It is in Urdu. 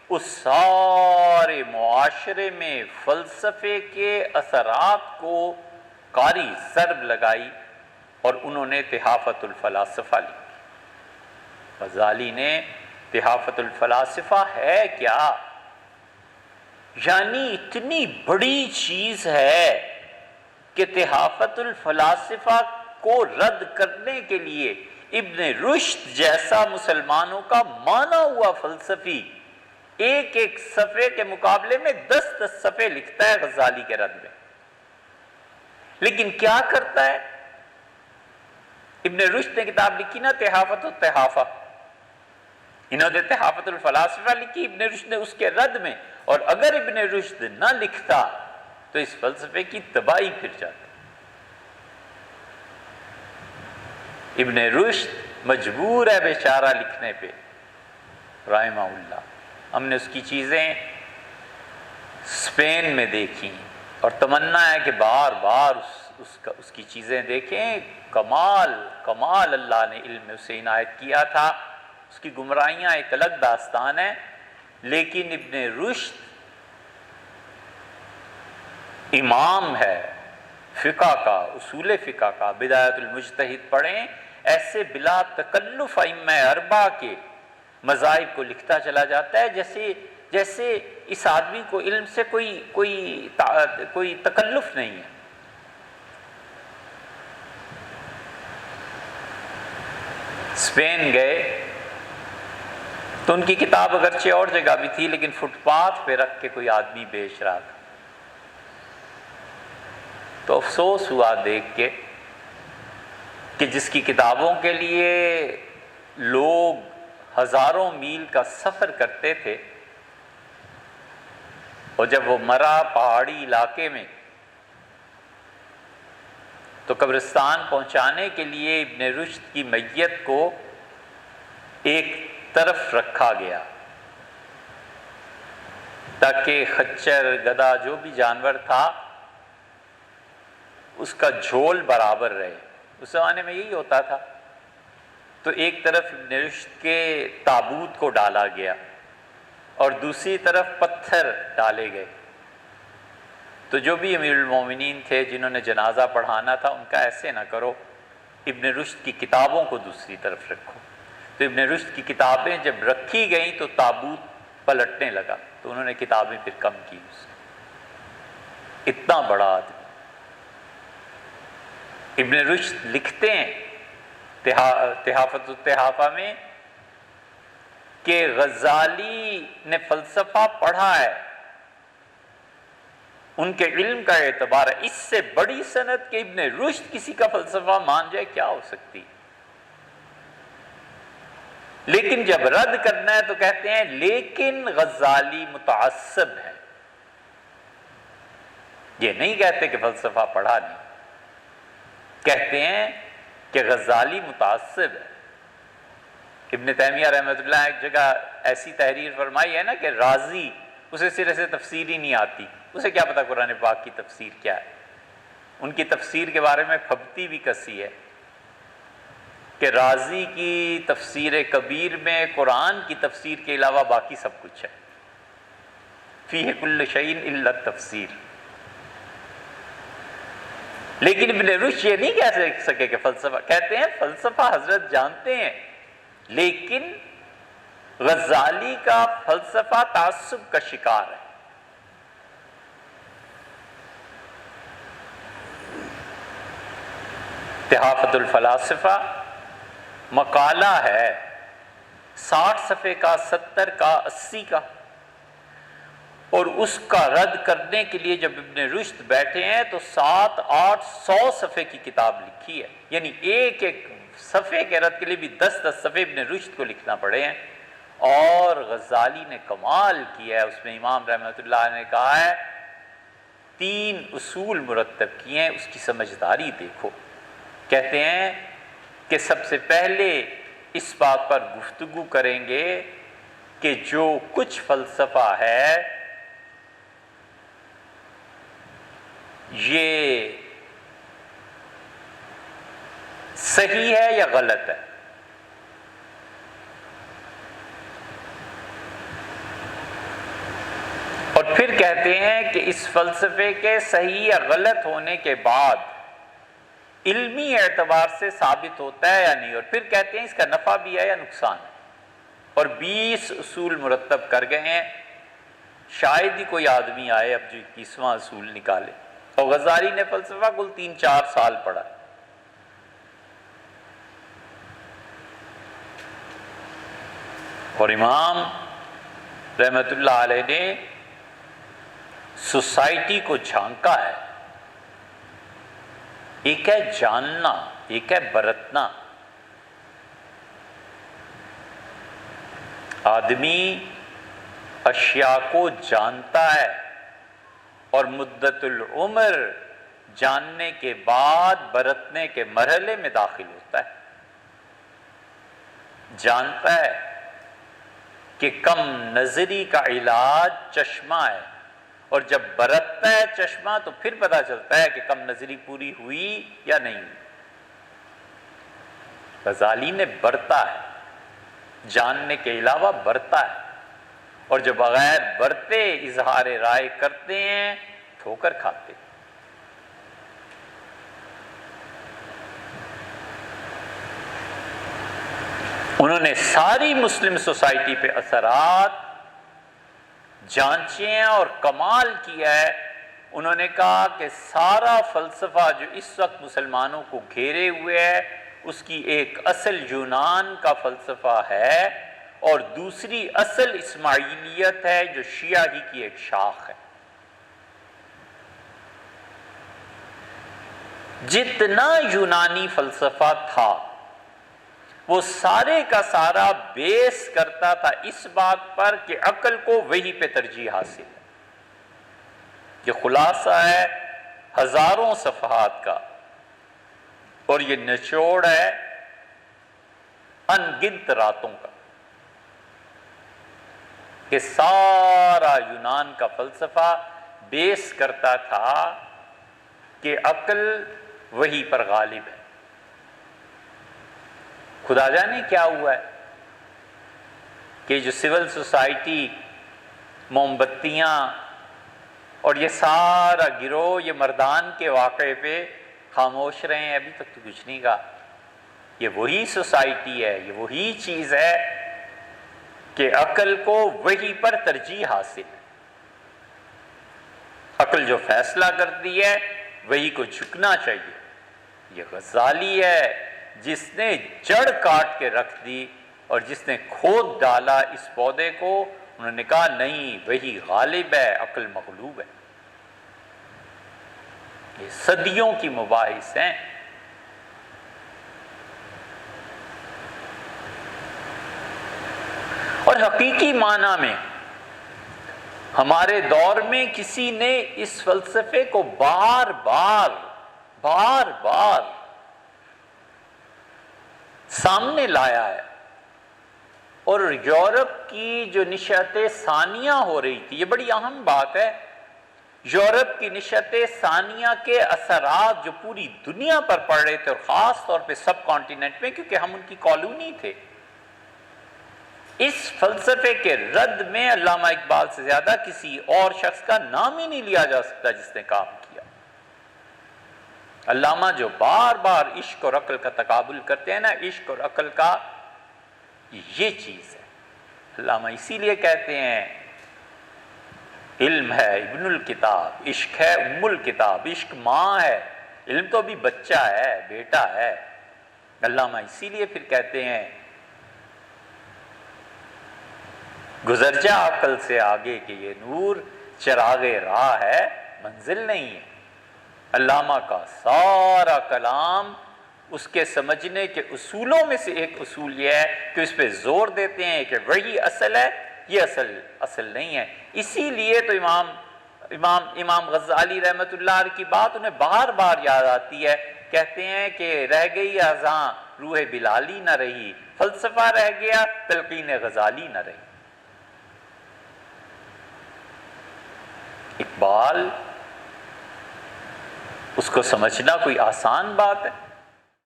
اس سارے معاشرے میں فلسفے کے اثرات کو قاری ضرب لگائی اور انہوں نے تحافۃ الفلاسفہ لکھی۔ غزالی نے تحافۃ الفلاسفہ ہے کیا؟ یعنی اتنی بڑی چیز ہے کہ تحافۃ الفلاسفہ کو رد کرنے کے لیے ابن رشد جیسا مسلمانوں کا مانا ہوا فلسفی ایک ایک صفحے کے مقابلے میں 10 صفحے لکھتا ہے غزالی کے رد میں۔ لیکن کیا کرتا ہے؟ ابن رشد نے کتاب لکھی نا تحافۃ التحافہ، انہوں نے تحافۃ الفلاسفہ لکھی، ابن رشد نے اس کے رد میں، اور اگر ابن رشد نہ لکھتا تو اس فلسفے کی تباہی پھر جاتی۔ ابن رشد مجبور ہے بیچارہ لکھنے پہ رحمہ اللہ۔ ہم نے اس کی چیزیں اسپین میں دیکھی اور تمنا ہے کہ بار بار اس کی چیزیں دیکھیں۔ کمال اللہ نے علم میں اسے عنایت کیا تھا۔ اس کی گمراہیاں ایک الگ داستان ہے، لیکن ابن رشد امام ہے فقہ کا، اصول فقہ کا۔ بدایت المجتہد پڑھیں، ایسے بلا تکلف ائمہ اربعہ کے مذاہب کو لکھتا چلا جاتا ہے جیسے اس آدمی کو علم سے کوئی تکلف نہیں ہے۔ اسپین گئے تو ان کی کتاب اگرچہ اور جگہ بھی تھی، لیکن فٹ پاتھ پہ رکھ کے کوئی آدمی بیچ رہا تھا، تو افسوس ہوا دیکھ کے کہ جس کی کتابوں کے لیے لوگ ہزاروں میل کا سفر کرتے تھے، اور جب وہ مرا پہاڑی علاقے میں تو قبرستان پہنچانے کے لیے ابن رشد کی میت کو ایک طرف رکھا گیا تاکہ خچر گدھا جو بھی جانور تھا اس کا جھول برابر رہے۔ اس زمانے میں یہی ہوتا تھا۔ تو ایک طرف ابن رشد کے تابوت کو ڈالا گیا اور دوسری طرف پتھر ڈالے گئے۔ تو جو بھی امیر المومنین تھے جنہوں نے جنازہ پڑھانا تھا، ان کا ایسے نہ کرو، ابن رشد کی کتابوں کو دوسری طرف رکھو۔ تو ابن رشد کی کتابیں جب رکھی گئیں تو تابوت پلٹنے لگا، تو انہوں نے کتابیں پھر کم کی اس کی۔ اتنا بڑا آدمی ابن رشد لکھتے ہیں تحافۃ التحافہ میں کہ غزالی نے فلسفہ پڑھا ہے، ان کے علم کا اعتبار ہے۔ اس سے بڑی سند کہ ابن رشد کسی کا فلسفہ مان جائے کیا ہو سکتی؟ لیکن جب رد کرنا ہے تو کہتے ہیں لیکن غزالی متعصب ہے۔ یہ نہیں کہتے کہ فلسفہ پڑھا نہیں، کہتے ہیں کہ غزالی متعصب ہے۔ ابن تیمیہ رحمۃ اللہ ایک جگہ ایسی تحریر فرمائی ہے نا کہ رازی اسے سرے سے تفسیر ہی نہیں آتی، اسے کیا پتا قرآن پاک کی تفسیر کیا ہے۔ ان کی تفسیر کے بارے میں پھبتی بھی کسی ہے کہ رازی کی تفسیر کبیر میں قرآن کی تفسیر کے علاوہ باقی سب کچھ ہے، فیہ کل شیء الا التفسیر۔ لیکن ابن رشد یہ نہیں کہہ سکے کہ فلسفہ، کہتے ہیں فلسفہ حضرت جانتے ہیں، لیکن غزالی کا فلسفہ تعصب کا شکار ہے۔ تحافۃ الفلاسفہ مقالہ ہے 60 صفحے کا، 70 کا، 80 کا، اور اس کا رد کرنے کے لیے جب ابن رشد بیٹھے ہیں تو 700-800 صفحے کی کتاب لکھی ہے، یعنی ایک ایک صفحے کے رد کے لیے بھی 10-10 صفحے ابن رشد کو لکھنا پڑے ہیں۔ اور غزالی نے کمال کیا ہے، اس میں امام رحمۃ اللہ نے کہا ہے 3 اصول مرتب کیے ہیں، اس کی سمجھداری دیکھو۔ کہتے ہیں کہ سب سے پہلے اس بات پر گفتگو کریں گے کہ جو کچھ فلسفہ ہے یہ صحیح ہے یا غلط ہے۔ پھر کہتے ہیں کہ اس فلسفے کے صحیح یا غلط ہونے کے بعد علمی اعتبار سے ثابت ہوتا ہے یا نہیں، اور پھر کہتے ہیں اس کا نفع بھی ہے یا نقصان ہے، اور 20 اصول مرتب کر گئے ہیں۔ شاید ہی کوئی آدمی آئے اب جو 21واں اصول نکالے، اور غزالی نے فلسفہ کل 3-4 سال پڑھا۔ اور امام رحمت اللہ علیہ نے سوسائٹی کو جھانکا ہے، ایک ہے جاننا، ایک ہے برتنا۔ آدمی اشیاء کو جانتا ہے اور مدت العمر جاننے کے بعد برتنے کے مرحلے میں داخل ہوتا ہے۔ جانتا ہے کہ کم نظری کا علاج چشمہ ہے، اور جب برتتا ہے چشمہ تو پھر پتہ چلتا ہے کہ کم نظری پوری ہوئی یا نہیں۔ غزالی نے برتا ہے، جاننے کے علاوہ برتا ہے، اور جو بغیر برتے اظہار رائے کرتے ہیں ٹھوکر کھاتے ہیں۔ انہوں نے ساری مسلم سوسائٹی پہ اثرات جانچے ہیں اور کمال کیا ہے۔ انہوں نے کہا کہ سارا فلسفہ جو اس وقت مسلمانوں کو گھیرے ہوئے ہے، اس کی ایک اصل یونان کا فلسفہ ہے، اور دوسری اصل اسماعیلیت ہے جو شیعہ ہی کی ایک شاخ ہے۔ جتنا یونانی فلسفہ تھا وہ سارے کا سارا بیس کرتا تھا اس بات پر کہ عقل کو وحی پہ ترجیح حاصل ہے۔ یہ خلاصہ ہے ہزاروں صفحات کا، اور یہ نچوڑ ہے ان گنت راتوں کا، کہ سارا یونان کا فلسفہ بیس کرتا تھا کہ عقل وحی پر غالب ہے۔ خدا جانے کیا ہوا ہے کہ جو سول سوسائٹی، موم بتیاں اور یہ سارا گروہ یہ مردان کے واقعے پہ خاموش رہے ہیں، ابھی تک تو کچھ نہیں کہا۔ یہ وہی سوسائٹی ہے، یہ وہی چیز ہے کہ عقل کو وحی پر ترجیح حاصل ہے۔ عقل جو فیصلہ کرتی ہے وحی کو جھکنا چاہیے۔ یہ غزالی ہے جس نے جڑ کاٹ کے رکھ دی، اور جس نے کھود ڈالا اس پودے کو۔ انہوں نے کہا نہیں، وحی غالب ہے، عقل مغلوب ہے۔ یہ صدیوں کی مباحث ہیں۔ اور حقیقی معنی میں ہمارے دور میں کسی نے اس فلسفے کو بار بار سامنے لایا ہے، اور یورپ کی جو نشأت ثانیہ ہو رہی تھی، یہ بڑی اہم بات ہے، یورپ کی نشأت ثانیہ کے اثرات جو پوری دنیا پر پڑ رہے تھے، اور خاص طور پہ سب کانٹیننٹ میں، کیونکہ ہم ان کی کالونی تھے۔ اس فلسفے کے رد میں علامہ اقبال سے زیادہ کسی اور شخص کا نام ہی نہیں لیا جا سکتا جس نے کام کیا۔ علامہ جو بار بار عشق اور عقل کا تقابل کرتے ہیں نا، عشق اور عقل کا یہ چیز ہے۔ علامہ اسی لیے کہتے ہیں علم ہے ابن الکتاب، عشق ہے ام الکتاب، عشق ماں ہے، علم تو بھی بچہ ہے، بیٹا ہے۔ علامہ اسی لیے پھر کہتے ہیں گزر جا عقل سے آگے کہ یہ نور چراغ راہ ہے، منزل نہیں ہے۔ علامہ کا سارا کلام اس کے سمجھنے کے اصولوں میں سے ایک اصول یہ ہے کہ اس پہ زور دیتے ہیں کہ وہی اصل ہے، یہ اصل نہیں ہے۔ اسی لیے تو امام غزالی رحمت اللہ علیہ کی بات انہیں بار بار یاد آتی ہے۔ کہتے ہیں کہ رہ گئی اذاں روح بلالی نہ رہی، فلسفہ رہ گیا تلقین غزالی نہ رہی۔ اقبال، اس کو سمجھنا کوئی آسان بات ہے؟